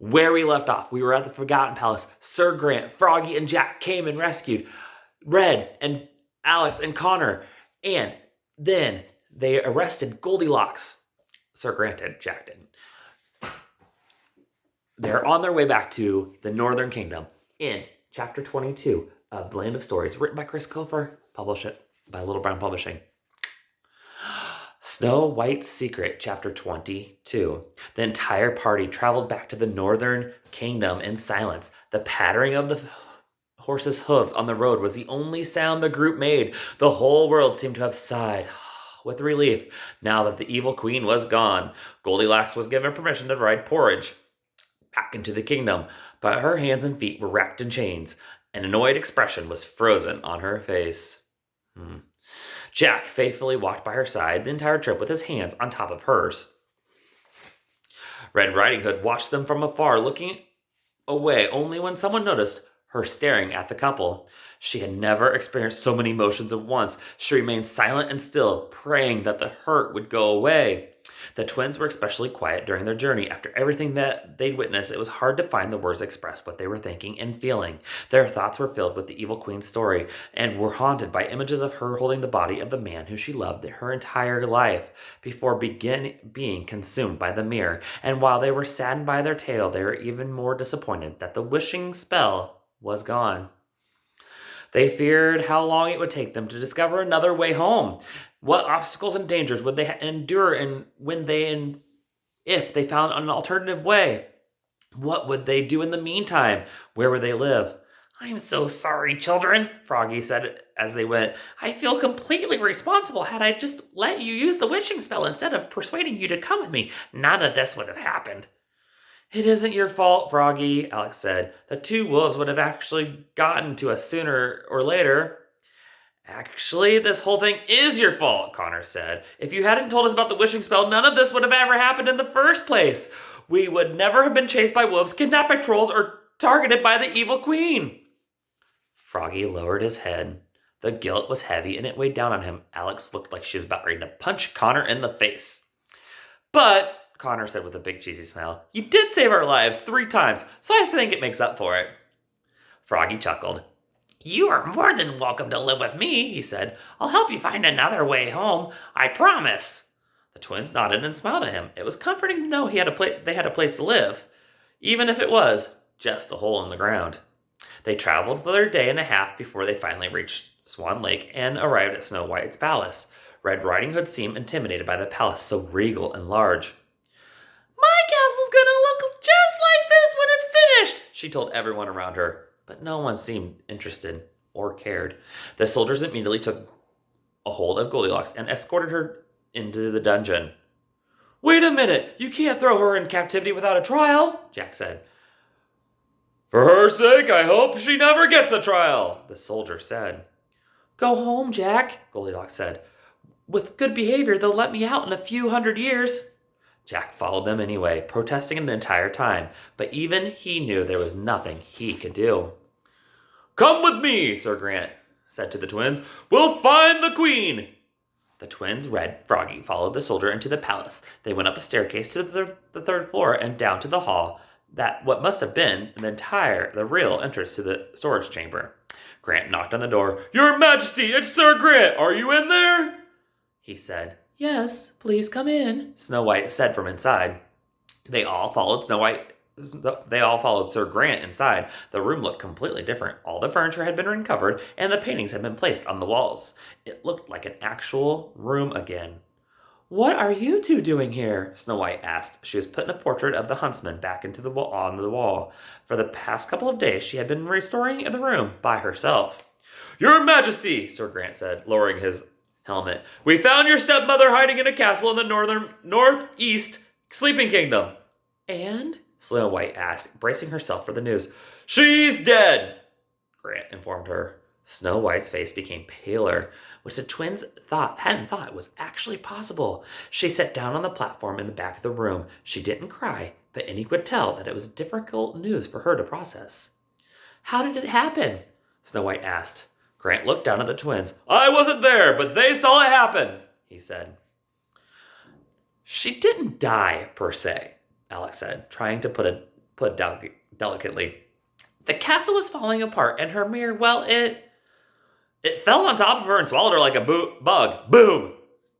Where we left off, we were at the Forgotten Palace. Sir Grant, Froggy, and Jack came and rescued Red and Alex and Connor. And then they arrested Goldilocks. Sir Grant did, Jack didn't. They're on their way back to the Northern Kingdom in Chapter 22 of Land of Stories, written by Chris Colfer, published by Little Brown Publishing. Snow White's Secret, Chapter 22. The entire party traveled back to the Northern Kingdom in silence. The pattering of the horses' hooves on the road was the only sound the group made. The whole world seemed to have sighed with relief now that the evil queen was gone. Goldilocks was given permission to ride Porridge back into the kingdom, but her hands and feet were wrapped in chains. An annoyed expression was frozen on her face. Jack faithfully walked by her side the entire trip with his hands on top of hers. Red Riding Hood watched them from afar, looking away only when someone noticed her staring at the couple. She had never experienced so many emotions at once. She remained silent and still, praying that the hurt would go away. The twins were especially quiet during their journey. After everything that they'd witnessed, it was hard to find the words to express what they were thinking and feeling. Their thoughts were filled with the evil queen's story and were haunted by images of her holding the body of the man who she loved her entire life before being consumed by the mirror. And while they were saddened by their tale, they were even more disappointed that the wishing spell was gone. They feared how long it would take them to discover another way home. What obstacles and dangers would they endure if they found an alternative way? What would they do in the meantime? Where would they live? "I'm so sorry, children," Froggy said as they went. "I feel completely responsible. Had I just let you use the wishing spell instead of persuading you to come with me, none of this would have happened." "It isn't your fault, Froggy," Alex said. "The two wolves would have actually gotten to us sooner or later." "Actually, this whole thing is your fault," Connor said. "If you hadn't told us about the wishing spell, none of this would have ever happened in the first place. We would never have been chased by wolves, kidnapped by trolls, or targeted by the evil queen." Froggy lowered his head. The guilt was heavy and it weighed down on him. Alex looked like she was about ready to punch Connor in the face. "But," Connor said with a big cheesy smile, "you did save our lives 3 times, so I think it makes up for it." Froggy chuckled. "You are more than welcome to live with me," he said. "I'll help you find another way home, I promise." The twins nodded and smiled at him. It was comforting to know they had a place to live, even if it was just a hole in the ground. They traveled for their day and a half before they finally reached Swan Lake and arrived at Snow White's palace. Red Riding Hood seemed intimidated by the palace, so regal and large. "My castle's gonna look just like this when it's finished," she told everyone around her. But no one seemed interested or cared. The soldiers immediately took a hold of Goldilocks and escorted her into the dungeon. "Wait a minute! You can't throw her in captivity without a trial," Jack said. "For her sake, I hope she never gets a trial," the soldier said. "Go home, Jack," Goldilocks said. "With good behavior, they'll let me out in a few hundred years." Jack followed them anyway, protesting the entire time, but even he knew there was nothing he could do. "Come with me," Sir Grant said to the twins. "We'll find the queen." The twins, Red, Froggy, followed the soldier into the palace. They went up a staircase to the 3rd floor and down to the hall, that what must have been the real entrance to the storage chamber. Grant knocked on the door. "Your Majesty, it's Sir Grant. Are you in there?" he said. "Yes, please come in," Snow White said from inside. They all followed Sir Grant inside. The room looked completely different. All the furniture had been uncovered, and the paintings had been placed on the walls. It looked like an actual room again. "What are you two doing here?" Snow White asked. She was putting a portrait of the huntsman back on the wall. For the past couple of days, she had been restoring the room by herself. "Your Majesty," Sir Grant said, lowering his helmet, "we found your stepmother hiding in a castle in the northeast Sleeping Kingdom." "And?" Snow White asked, bracing herself for the news. "She's dead," Grant informed her. Snow White's face became paler, which the twins hadn't thought was actually possible. She sat down on the platform in the back of the room. She didn't cry, but any could tell that it was difficult news for her to process. "How did it happen?" Snow White asked. Grant looked down at the twins. "I wasn't there, but they saw it happen," he said. "She didn't die, per se," Alex said, trying to put put delicately. The castle was falling apart, and her mirror, well, it fell on top of her and swallowed her like a bug. Boom!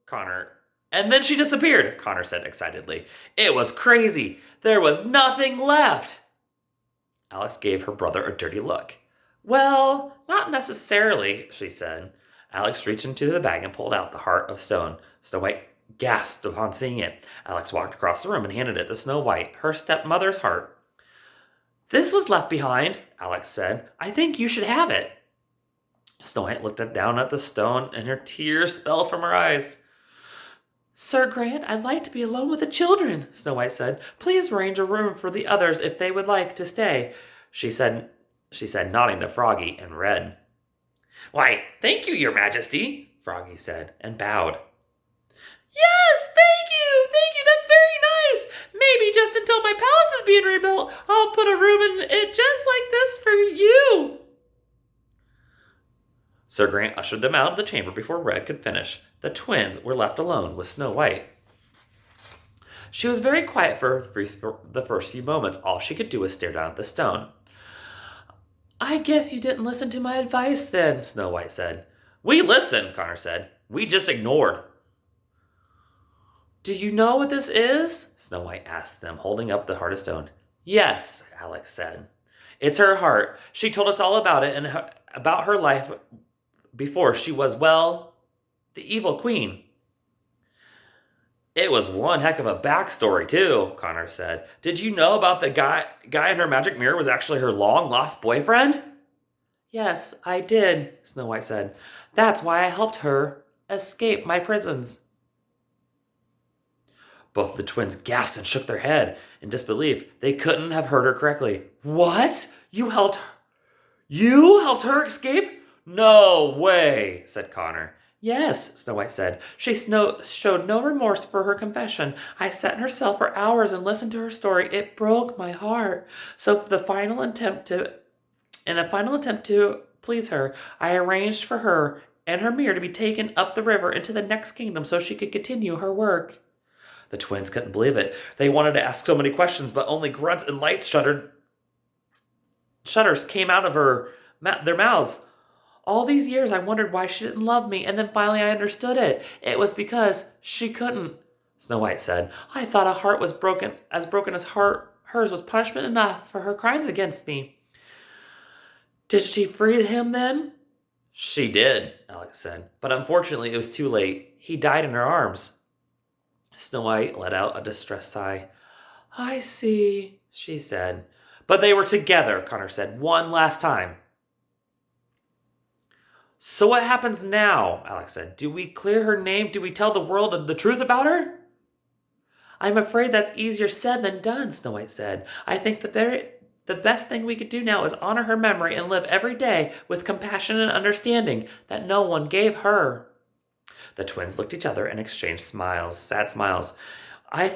Connor. And then she disappeared, Connor said excitedly. It was crazy. There was nothing left. Alex gave her brother a dirty look. Well, not necessarily, she said. Alex reached into the bag and pulled out the heart of stone. Snow White gasped upon seeing it. Alex walked across the room and handed it to Snow White, her stepmother's heart. This was left behind, Alex said. I think you should have it. Snow White looked down at the stone, and her tears fell from her eyes. Sir Grant, I'd like to be alone with the children, Snow White said. Please arrange a room for the others if they would like to stay, she said, nodding to Froggy and Red. Why, thank you, Your Majesty, Froggy said, and bowed. Yes, thank you, that's very nice. Maybe just until my palace is being rebuilt, I'll put a room in it just like this for you. Sir Grant ushered them out of the chamber before Red could finish. The twins were left alone with Snow White. She was very quiet for the first few moments. All she could do was stare down at the stone. I guess you didn't listen to my advice then, Snow White said. We listened, Connor said. We just ignored. Do you know what this is? Snow White asked them, holding up the heart of stone. Yes, Alex said. It's her heart. She told us all about it and about her life before she was, well, the evil queen. It was one heck of a backstory, too, Connor said. Did you know about the guy in her magic mirror was actually her long-lost boyfriend? Yes, I did, Snow White said. That's why I helped her escape my prisons. Both the twins gasped and shook their head in disbelief. They couldn't have heard her correctly. What? You helped her escape? No way, said Connor. Yes, Snow White said. She showed no remorse for her confession. I sat in her cell for hours and listened to her story. It broke my heart. So in a final attempt to please her, I arranged for her and her mirror to be taken up the river into the next kingdom so she could continue her work. The twins couldn't believe it. They wanted to ask so many questions, but only grunts and light shudders came out of their mouths. All these years I wondered why she didn't love me, and then finally I understood it. It was because she couldn't, Snow White said. I thought a heart was broken as hers was punishment enough for her crimes against me. Did she free him then? She did, Alex said, but unfortunately it was too late. He died in her arms. Snow White let out a distressed sigh. I see, she said. But they were together, Connor said, one last time. So what happens now? Alex said. Do we clear her name? Do we tell the world the truth about her? I'm afraid that's easier said than done, Snow White said. I think the best thing we could do now is honor her memory and live every day with compassion and understanding that no one gave her. The twins looked at each other and exchanged smiles, sad smiles. I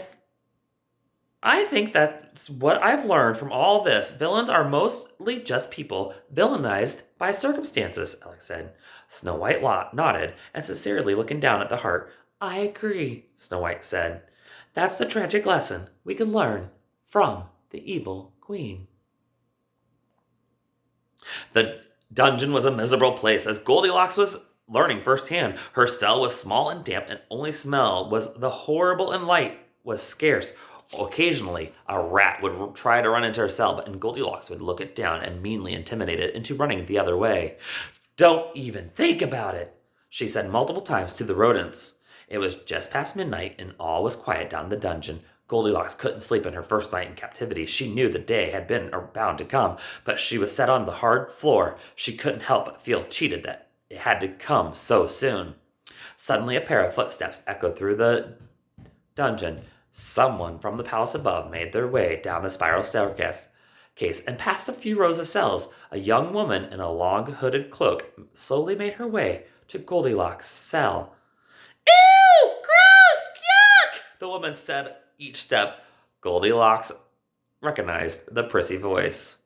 think that's what I've learned from all this. Villains are mostly just people villainized by circumstances, Alex said. Snow White nodded and sincerely looking down at the heart. I agree, Snow White said. That's the tragic lesson we can learn from the evil queen. The dungeon was a miserable place, as Goldilocks was learning firsthand. Her cell was small and damp, and only smell was the horrible, and light was scarce. Occasionally, a rat would try to run into her cell, and Goldilocks would look it down and meanly intimidate it into running the other way. Don't even think about it, she said multiple times to the rodents. It was just past midnight, and all was quiet down the dungeon. Goldilocks couldn't sleep in her first night in captivity. She knew the day had been bound to come, but she was set on the hard floor. She couldn't help but feel cheated that it had to come so soon. Suddenly, a pair of footsteps echoed through the dungeon. Someone from the palace above made their way down the spiral staircase and past a few rows of cells. A young woman in a long hooded cloak slowly made her way to Goldilocks' cell. Ew! Gross! Yuck! The woman said each step. Goldilocks recognized the prissy voice.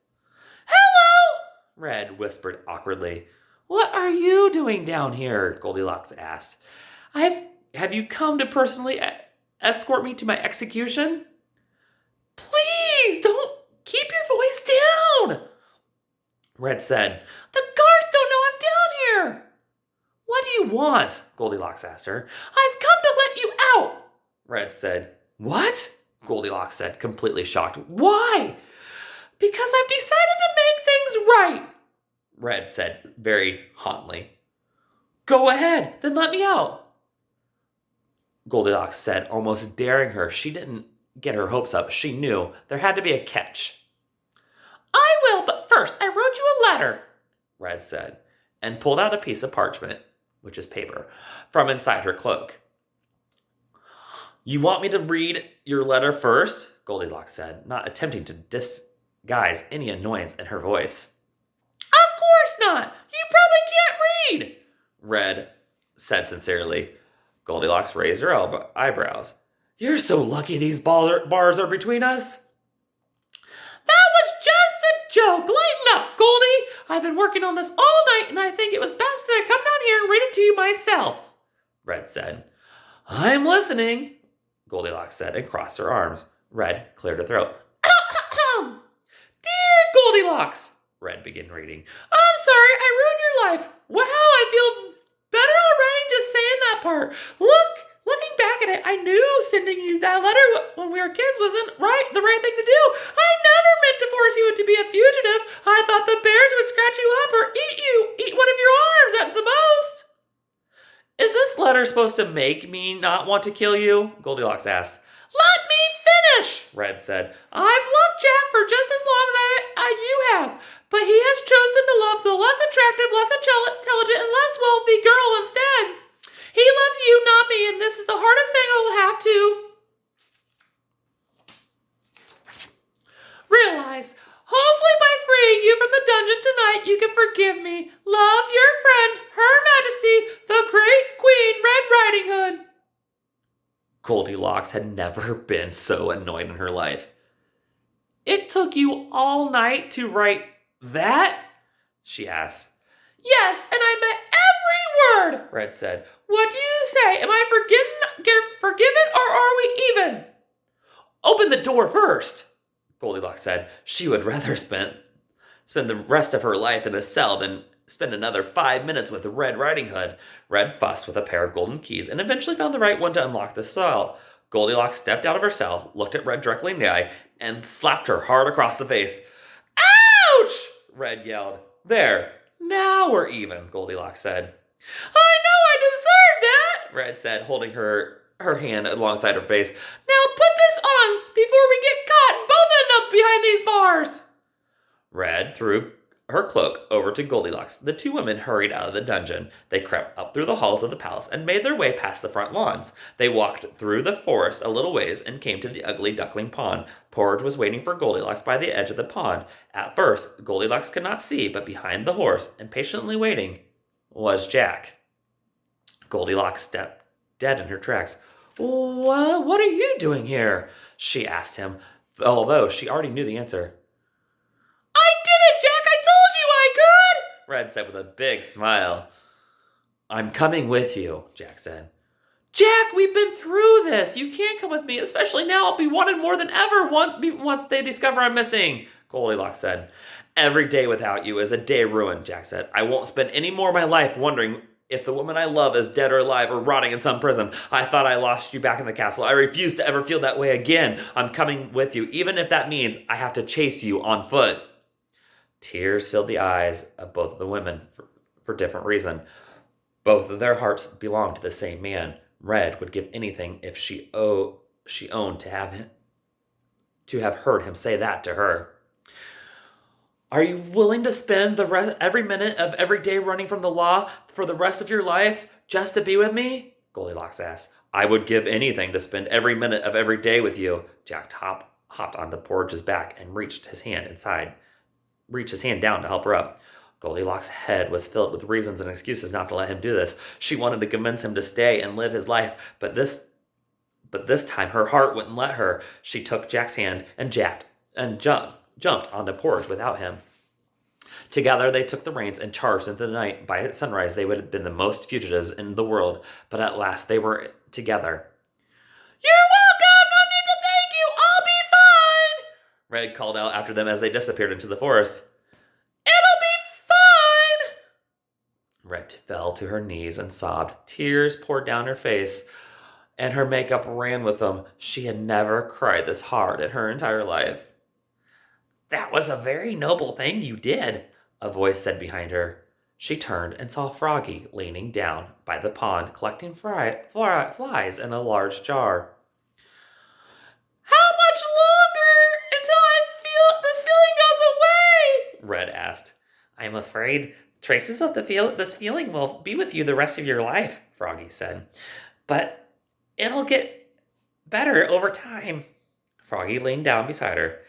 Hello! Red whispered awkwardly. What are you doing down here? Goldilocks asked. Have you come to personally escort me to my execution? Please don't keep Red said, "The guards don't know I'm down here." "What do you want?" Goldilocks asked her. "I've come to let you out," Red said. "What?" Goldilocks said, completely shocked. "Why?" "Because I've decided to make things right," Red said very haughtily. "Go ahead, then let me out," Goldilocks said, almost daring her. She didn't get her hopes up. She knew there had to be a catch. "I will, but first I wrote you a letter," Red said, and pulled out a piece of parchment, which is paper, from inside her cloak. "You want me to read your letter first?" Goldilocks said, not attempting to disguise any annoyance in her voice. "Of course not! You probably can't read," Red said sincerely. Goldilocks raised her eyebrows. "You're so lucky these bars are between us." "That was just a joke. Lighten up, Goldie. I've been working on this all night, and I think it was best that I come down here and read it to you myself," Red said. "I'm listening," Goldilocks said, and crossed her arms. Red cleared her throat. "Dear Goldilocks," Red began reading. "I'm sorry I ruined your life. Wow, I feel better already just saying that part. Looking back at it, I knew sending you that letter when we were kids wasn't the right thing to do. I never meant to force you to be a fugitive. I thought the bears would scratch you up or eat one of your arms at the most." "Is this letter supposed to make me not want to kill you?" Goldilocks asked. "Let me finish," Red said. "I've loved Jack for just as long as you have, but he has chosen to love the less attractive, less intelligent, and less wealthy girl instead. He loves you, not me, and this is the hardest thing I will have to realize. Hopefully by freeing you from the dungeon tonight, you can forgive me. Love, your friend, Her Majesty, the Great Queen Red Riding Hood." Goldilocks had never been so annoyed in her life. "It took you all night to write that?" she asked. "Yes, and I meant every word," Red said. "What do you say? Am I forgiven or are we even?" "Open the door first," Goldilocks said. She would rather spend the rest of her life in a cell than spend another 5 minutes with the Red Riding Hood. Red fussed with a pair of golden keys and eventually found the right one to unlock the cell. Goldilocks stepped out of her cell, looked at Red directly in the eye, and slapped her hard across the face. "Ouch!" Red yelled. "There, now we're even," Goldilocks said. "I know I deserve that," Red said, holding her hand alongside her face. "Now put this on before we get caught and both end up behind these bars." Red threw her cloak over to Goldilocks. The two women hurried out of the dungeon. They crept up through the halls of the palace and made their way past the front lawns. They walked through the forest a little ways and came to the ugly duckling pond. Porridge was waiting for Goldilocks by the edge of the pond. At first, Goldilocks could not see, but behind the horse, impatiently waiting, was Jack. Goldilocks stepped dead in her tracks. What are you doing here?" she asked him, although she already knew the answer. "I did it, Jack! I told you I could!" Red said with a big smile. "I'm coming with you," Jack said. "Jack, we've been through this. You can't come with me, especially now. I'll be wanted more than ever once they discover I'm missing," Goldilocks said. "Every day without you is a day ruined," Jack said. "I won't spend any more of my life wondering if the woman I love is dead or alive or rotting in some prison. I thought I lost you back in the castle. I refuse to ever feel that way again. I'm coming with you, even if that means I have to chase you on foot." Tears filled the eyes of both of the women for different reasons. Both of their hearts belonged to the same man. Red would give anything if she owned to have heard him say that to her. "Are you willing to spend every minute of every day running from the law for the rest of your life just to be with me?" Goldilocks asked. "I would give anything to spend every minute of every day with you." Jack hopped onto Porridge's back and reached his hand down to help her up. Goldilocks' head was filled with reasons and excuses not to let him do this. She wanted to convince him to stay and live his life, but this time her heart wouldn't let her. She took Jack's hand and jumped onto Porridge without him. Together they took the reins and charged into the night. By sunrise they would have been the most fugitives in the world, but at last they were together. "You're welcome! No need to thank you! I'll be fine!" Red called out after them as they disappeared into the forest. "It'll be Red fell to her knees and sobbed. Tears poured down her face, and her makeup ran with them. She had never cried this hard in her entire life. That was a very noble thing you did, a voice said behind her. She turned and saw Froggy leaning down by the pond, collecting flies in a large jar. How much longer until this feeling goes away? Red asked. I'm afraid traces of this feeling will be with you the rest of your life, Froggy said. But it'll get better over time. Froggy leaned down beside her.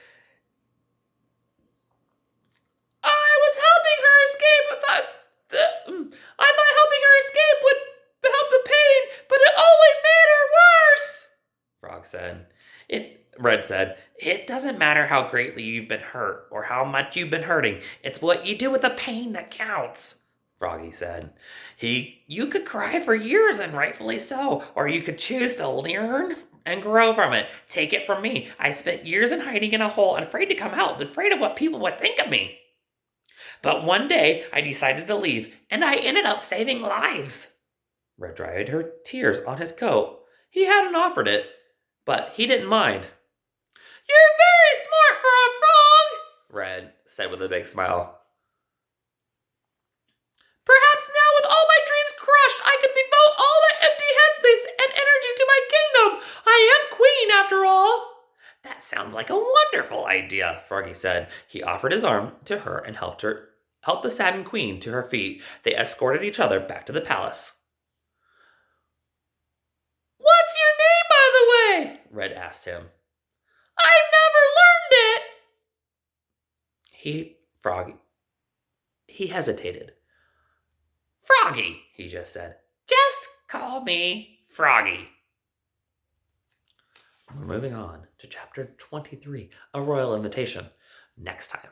I thought helping her escape would help the pain, but it only made her worse. Frog said. Red said, it doesn't matter how greatly you've been hurt or how much you've been hurting. It's what you do with the pain that counts. Froggy said. You could cry for years, and rightfully so, or you could choose to learn and grow from it. Take it from me. I spent years in hiding in a hole, afraid to come out, afraid of what people would think of me. But one day, I decided to leave, and I ended up saving lives. Red dried her tears on his coat. He hadn't offered it, but he didn't mind. You're very smart for a frog, Red said with a big smile. Perhaps now with all my dreams crushed, I can devote all that empty headspace and energy to my kingdom. I am queen after all. That sounds like a wonderful idea, Froggy said. He offered his arm to her and helped the saddened queen to her feet. They escorted each other back to the palace. What's your name, by the way? Red asked him. I've never learned it. He hesitated. Froggy, he just said. Just call me Froggy. We're moving on to chapter 23, A Royal Invitation, next time.